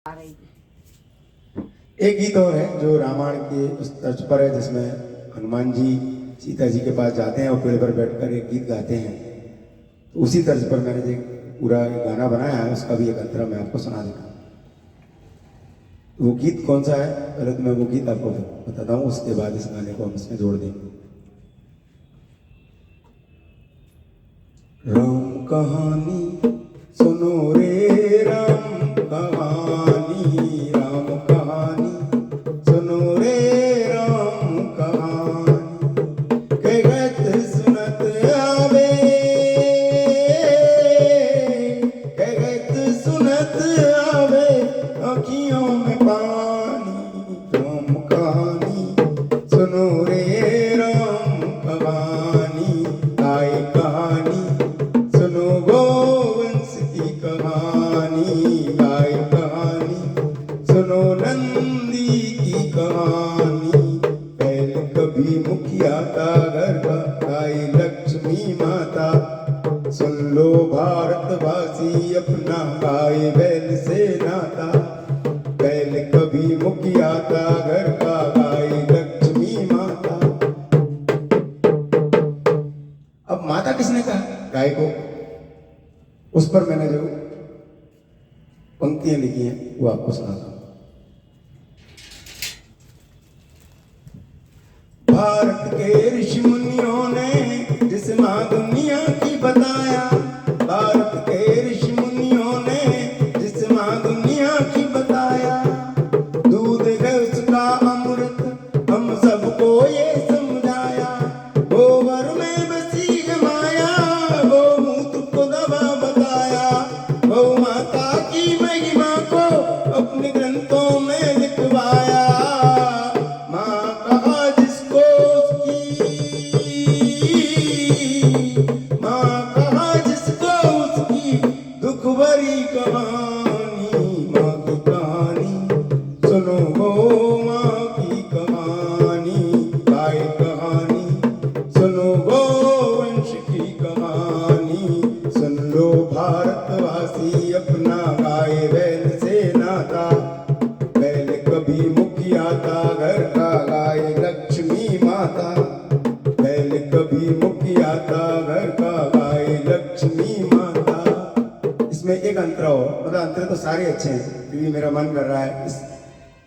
आ रही थी। एक गीत और है जो रामायण के उस तर्ज पर है, जिसमें हनुमान जी सीता जी के पास जाते हैं और पेड़ पर बैठकर एक गीत गाते हैं। तो उसी तर्ज पर मैंने जो पूरा गाना बनाया है, उसका भी एक अंतरा मैं आपको सुना देता हूँ। वो गीत कौन सा है, पहले तो मैं वो गीत आपको बताता हूँ, उसके बाद इस गाने को हम इसमें जोड़ देंगे। राम कहानी सुनो रे, राम कहानी, राम कहानी सुनो रे, राम कहानी कहत सुनत आवे, कहत सुनत आवे आँखियों में पानी। राम कहानी सुनो रे, राम कहानी, आए कहानी सुनो गोवंश की कहानी, गाय कहानी सुनो नंदी की कहानी। पहले कभी मुखिया था घर का, गाय लक्ष्मी माता, सुन लो भारतवासी अपना गाय बैल से नाता। पहले कभी मुखिया था घर का, गाय लक्ष्मी माता। अब माता किसने कहा गाय को, उस पर मैंने जो पंक्तियां लिखी हैं वो आपको सुनाता हूं। भारत के ऋषि मुनियों ने जिस मां दुनिया की बताया, भारत के ऋषि मुनियों ने जिस मां दुनिया की बताया। दूध है उसका अमृत हम सबको ये समझाया, गोबर में बसी है माया, गोमूत्र को दवा बताया। गौ माता की महिमा को अपने ग्रंथों में लिखवाया। माँ कहा जिसको उसकी, माँ कहा जिसको उसकी दुख भरी कहानी। माँ की कहानी सुनो गो, माँ की कहानी, गाय कहानी सुनो गोवंश की कहानी। सुन लो भारतवासी अपना गाय बैल से नाता। पहले कभी मुखिया था घर का, गाय लक्ष्मी माता। पहले कभी मुखिया था घर का, गाय लक्ष्मी माता। इसमें एक अंतरा हो, मतलब अंतरा तो सारे अच्छे हैं, क्योंकि मेरा मन कर रहा है इस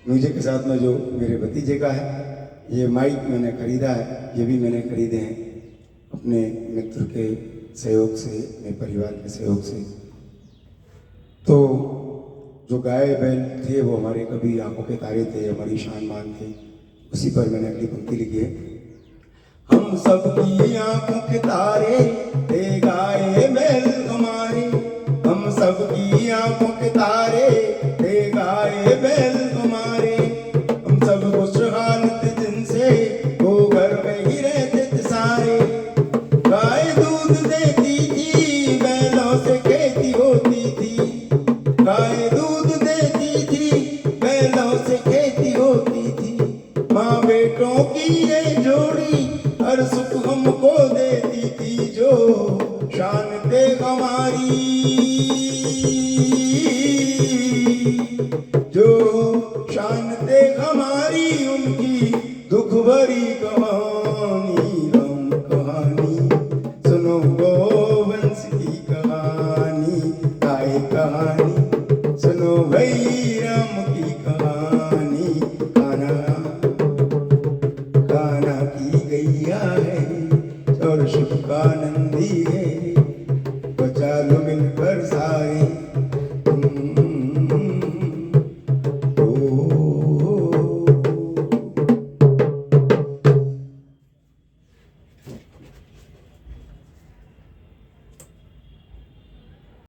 म्यूजिक के साथ में जो मेरे भतीजे का है, ये माइक मैंने खरीदा है, ये भी मैंने खरीदे हैं अपने मित्र के सहयोग से, अपने परिवार के सहयोग से। तो जो गाय बैल थे वो हमारे कभी आंखों के तारे थे, हमारी शान मान थे। उसी पर मैंने अगली पंक्ति लिखी है। हम सबकी आंखों के तारे थे गाय बैल हमारे, हम सबकी आंखों के तारे थे गाय बैल हमारे। हम सब खुशहाल थे जिनसे वो घर में ही रहते थे सारे। गाय दूध देती थी, बैलों से खेती होती थी। गाय दूध देती थी, बैलों से खेती होती थी। माँ बेटों की ये जोड़ी हर सुख हमको देती थी। जो शान थे हमारी, जो शान थे हमारी, उनकी दुख भरी कहानी। राम कहानी सुनो गोवंश की कहानी, गाय कहानी सुनो भाई राम की कहानी। कान्हा कान्हा की गैया है और शिव का नंदी है,